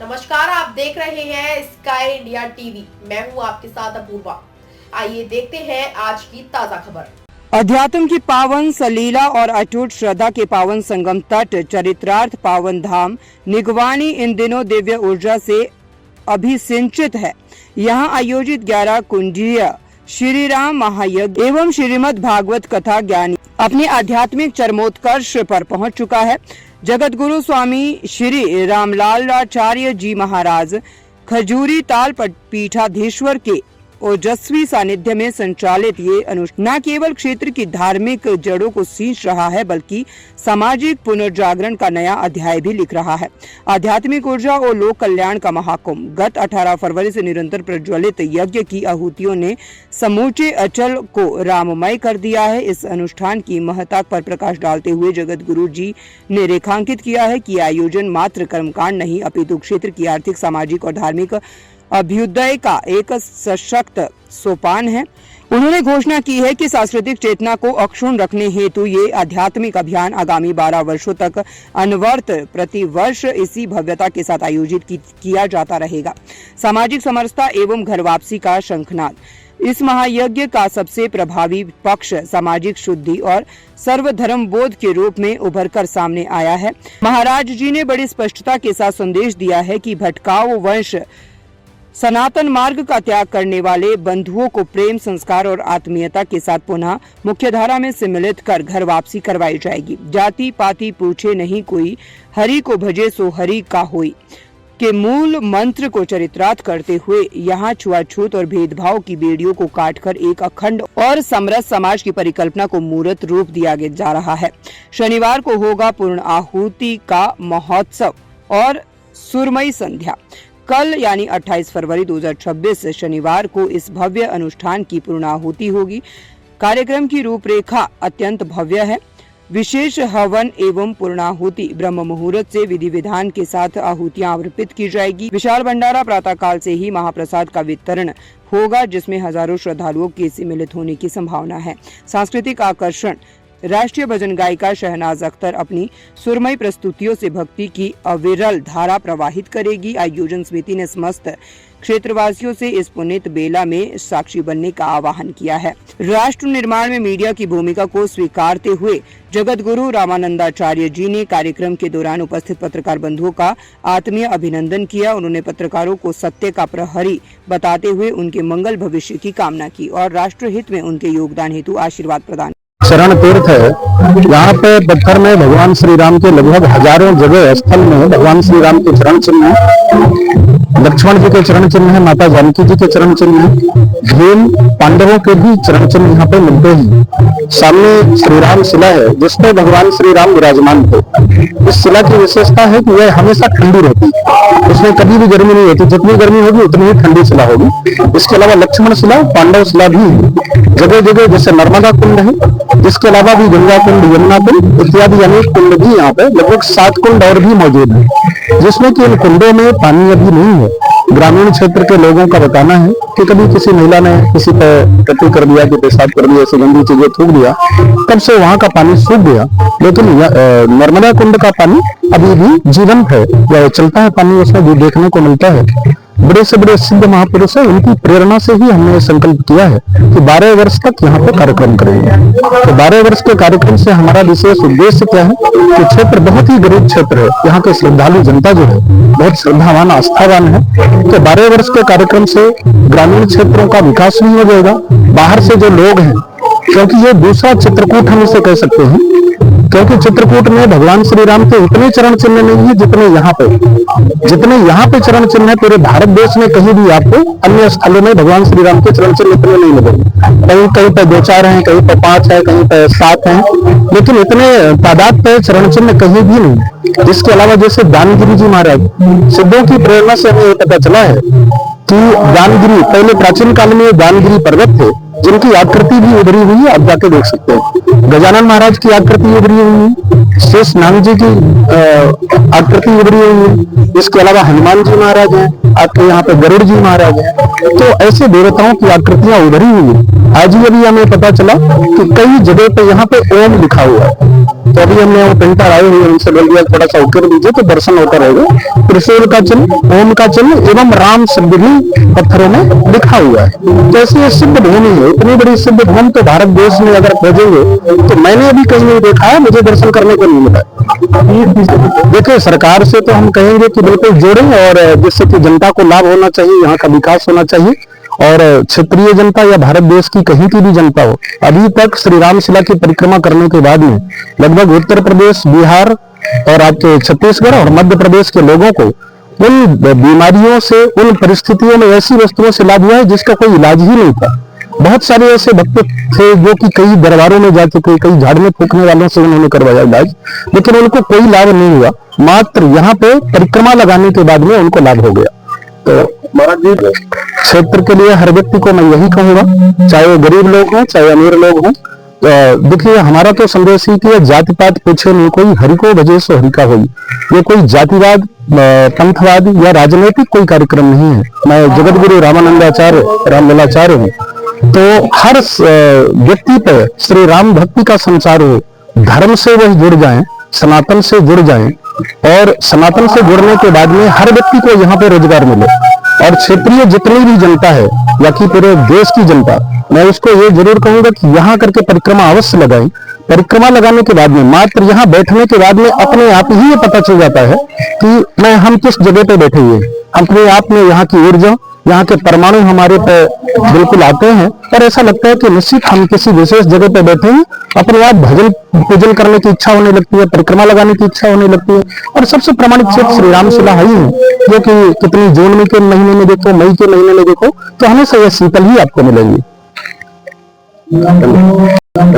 नमस्कार, आप देख रहे हैं स्काई इंडिया टीवी। मैं हूं आपके साथ अपूर्वा। आइए देखते हैं आज की ताजा खबर। अध्यात्म की पावन सलीला और अटूट श्रद्धा के पावन संगम तट चरित्रार्थ पावन धाम निगवानी इन दिनों दिव्य ऊर्जा से अभिसिंचित है। यहाँ आयोजित 11 कुंजीय श्री राम महायज्ञ एवं श्रीमद् भागवत कथा ज्ञानी अपने आध्यात्मिक चरमोत्कर्ष पर पहुंच चुका है। जगत गुरु स्वामी श्री रामलालाचार्य जी महाराज खजूरी ताल पीठाधीश्वर के ओजस्वी सानिध्य में संचालित ये अनुष्ठान न केवल क्षेत्र की धार्मिक जड़ों को सींच रहा है, बल्कि सामाजिक पुनर्जागरण का नया अध्याय भी लिख रहा है। आध्यात्मिक ऊर्जा और लोक कल्याण का महाकुंभ। गत 18 फरवरी से निरंतर प्रज्वलित यज्ञ की आहुतियों ने समूचे अचल को राममय कर दिया है। इस अनुष्ठान की महत्ता पर प्रकाश डालते हुए जगत गुरु जी ने रेखांकित किया है कि आयोजन मात्र कर्मकांड नहीं, अपितु क्षेत्र की आर्थिक, सामाजिक और धार्मिक अभ्युदय का एक सशक्त सोपान है। उन्होंने घोषणा की है कि सांस्कृतिक चेतना को अक्षुण्ण रखने हेतु ये आध्यात्मिक अभियान आगामी 12 वर्षों तक अनवरत प्रति वर्ष इसी भव्यता के साथ आयोजित किया जाता रहेगा। सामाजिक समरसता एवं घर वापसी का शंखनाद। इस महायज्ञ का सबसे प्रभावी पक्ष सामाजिक शुद्धि और सर्वधर्म बोध के रूप में उभर कर सामने आया है। महाराज जी ने बड़ी स्पष्टता के साथ संदेश दिया है कि भटकाऊ वंश सनातन मार्ग का त्याग करने वाले बंधुओं को प्रेम, संस्कार और आत्मीयता के साथ पुनः मुख्यधारा में सम्मिलित कर घर वापसी करवाई जाएगी। जाति पाति पूछे नहीं कोई, हरि को भजे सो हरि का होई के मूल मंत्र को चरित्रार्थ करते हुए यहाँ छुआछूत और भेदभाव की बेड़ियों को काटकर एक अखंड और समरस समाज की परिकल्पना को मूर्त रूप दिया जा रहा है। शनिवार को होगा पूर्ण आहुति का महोत्सव और सुरमई संध्या। कल यानी 28 फरवरी 2026 शनिवार को इस भव्य अनुष्ठान की पूर्णाहुति होगी। कार्यक्रम की रूपरेखा अत्यंत भव्य है। विशेष हवन एवं पूर्णाहुति ब्रह्म मुहूर्त से विधि विधान के साथ आहुतियां अर्पित की जाएगी। विशाल भंडारा प्रातःकाल से ही महाप्रसाद का वितरण होगा, जिसमें हजारों श्रद्धालुओं के सम्मिलित होने की संभावना है। सांस्कृतिक आकर्षण। राष्ट्रीय भजन गायिका शहनाज अख्तर अपनी सुरमई प्रस्तुतियों से भक्ति की अविरल धारा प्रवाहित करेगी। आयोजन समिति ने समस्त क्षेत्रवासियों से इस पुनीत बेला में साक्षी बनने का आह्वान किया है। राष्ट्र निर्माण में मीडिया की भूमिका को स्वीकारते हुए जगत गुरु रामानंदाचार्य जी ने कार्यक्रम के दौरान उपस्थित पत्रकार बंधुओं का आत्मीय अभिनंदन किया। उन्होंने पत्रकारों को सत्य का प्रहरी बताते हुए उनके मंगल भविष्य की कामना की और राष्ट्र हित में उनके योगदान हेतु आशीर्वाद प्रदान। शरण तीर्थ है। यहाँ पे पत्थर में भगवान श्री राम के लगभग हजारों जगह स्थल में भगवान श्री राम के चरण चिन्ह है, लक्ष्मण जी के चरण चिन्ह है, माता जानकी जी के चरण चिन्ह है, भीम पांडवों के भी चरण चिन्ह यहाँ पे मिलते हैं। सामने श्री राम शिला है जिसपे भगवान श्री राम विराजमान थे। इस शिला की विशेषता है कि यह हमेशा ठंडी रहती है, उसमें कभी भी गर्मी नहीं होती। जितनी गर्मी होगी उतनी ही ठंडी शिला होगी। इसके अलावा लक्ष्मण शिला, पांडव शिला भी है जगह जगह, जैसे नर्मदा कुंड है। इसके अलावा भी गंगा कुंड, यमुना कुंड इत्यादि अनेक कुंड भी यहाँ पे लगभग 7 कुंड और भी मौजूद है, जिसमें कि इन कुंडों में पानी अभी नहीं है। ग्रामीण क्षेत्र के लोगों का बताना है कि कभी किसी महिला ने किसी पे टट्टी कर दिया, कि पेशाब कर दिया, ऐसी गंदी चीजें थूक दिया, तब से वहाँ का पानी सूख गया। लेकिन नर्मदा कुंड का पानी अभी भी जीवंत है, या चलता है पानी, उसमें भी देखने को मिलता है। बड़े से बड़े सिद्ध महापुरुष है, उनकी प्रेरणा से ही हमने संकल्प किया है कि 12 वर्ष तक यहाँ पे कार्यक्रम करेंगे। तो 12 वर्ष के कार्यक्रम से हमारा विशेष उद्देश्य क्या है कि क्षेत्र बहुत ही गरीब क्षेत्र है, यहाँ के श्रद्धालु जनता जो है बहुत श्रद्धावान, आस्थावान है। तो 12 वर्ष के कार्यक्रम से ग्रामीण क्षेत्रों का विकास भी हो जाएगा। बाहर से जो लोग हैं, क्योंकि ये दूसरा चित्रकूट हम इसे कह सकते हैं, क्योंकि चित्रकूट में भगवान श्री राम के उतने चरण चिन्ह नहीं है जितने यहाँ पे चरण चिन्ह है। पूरे भारत देश में कहीं भी आपको अन्य स्थलों में भगवान श्री राम के चरण चिन्ह इतने नहीं मिलेंगे। कहीं पे 2-4 हैं, कहीं पे 5 है, कहीं पे 7 हैं, लेकिन इतने तादाद पे चरण चिन्ह कहीं भी नहीं। इसके अलावा जैसे दानगिरी जी महाराज, सिद्धों की प्रेरणा से हमें पता चला है कि दानगिरी, पहले प्राचीन काल में दानगिरी पर्वत थे जिनकी आकृति भी उभरी हुई है, आप जाके देख सकते हैं। गजानन महाराज की आकृति उभरी हुई है, शेष नाग जी की आकृति उभरी हुई है। इसके अलावा हनुमान जी महाराज हैं, आपके यहाँ पे गरुड़ जी महाराज हैं। तो ऐसे देवताओं की आकृतियां उभरी हुई है। आज ही अभी हमें पता चला कि कई जगह पे यहाँ पे ओम लिखा हुआ है। तो अभी हमने वो पेंटर आए हुए उनसे बोल दिया थोड़ा सा होकर दीजिए तो दर्शन होता रहेगा। त्रिशूल का चिन्ह, ओम का चिन्ह एवं राम शब्द भी पत्थरों में लिखा हुआ है। तो ऐसी सिद्ध भूमि है, इतनी बड़ी सिद्ध भूमि तो भारत देश में अगर खोजेंगे तो मैंने अभी कहीं नहीं देखा है, मुझे दर्शन करने को नहीं मिला। देखिए सरकार से तो हम कहेंगे कि बिल्कुल जोड़ें और जिससे कि जनता को लाभ होना चाहिए, यहाँ का विकास होना चाहिए और क्षेत्रीय जनता या भारत देश की कहीं की भी जनता हो, अभी तक श्री रामशिला की परिक्रमा करने के बाद में लगभग उत्तर प्रदेश, बिहार और आपके छत्तीसगढ़ और मध्य प्रदेश के लोगों को उन बीमारियों से, उन परिस्थितियों में ऐसी वस्तुओं से लाभ हुआ है जिसका कोई इलाज ही नहीं था। बहुत सारे ऐसे भक्त थे जो कि कई दरबारों में जा चुके, कई झाड़ में फूकने वालों से उन्होंने करवाया इलाज, लेकिन उनको कोई लाभ नहीं हुआ। मात्र यहाँ पे परिक्रमा लगाने के बाद में उनको लाभ हो गया। तो क्षेत्र के लिए हर व्यक्ति को मैं यही कहूंगा, चाहे वो गरीब लोग हों चाहे अमीर लोग हों, देखिए हमारा तो संदेश ही कि जाति पात पूछे नहीं कोई, हरि को भजे सो हरि का होई। ये कोई जातिवाद, पंथवाद या राजनीतिक कोई कार्यक्रम नहीं है। मैं जगत गुरु रामानंदाचार्य रामलीलाचार्य हूँ, तो हर व्यक्ति पर श्री राम भक्ति का संचार हो, धर्म से वह जुड़ जाएं, सनातन से जुड़ जाएं और सनातन से जुड़ने के बाद में हर व्यक्ति को यहाँ पे रोजगार मिले और क्षेत्रीय जितनी भी जनता है या कि पूरे देश की जनता, मैं उसको ये जरूर कहूंगा कि यहाँ करके परिक्रमा अवश्य लगाएं। परिक्रमा लगाने के बाद में मात्र यहाँ बैठने के बाद में अपने आप ही ये पता चल जाता है कि हम किस जगह पे बैठे हुए हैं। अपने आप में यहाँ की ऊर्जा, यहाँ के परमाणु हमारे पे बिल्कुल आते हैं और ऐसा लगता है कि निश्चित हम किसी विशेष जगह पे बैठे हैं। अपने आप भजन पूजन करने की इच्छा होने लगती है, परिक्रमा लगाने की इच्छा होने लगती है। और सबसे प्रमाणित क्षेत्र श्री रामशिला ही है, जो कि कितनी जून के महीने में देखो, मई के महीने में देखो तो हमेशा यह शीतल ही आपको मिलेंगी।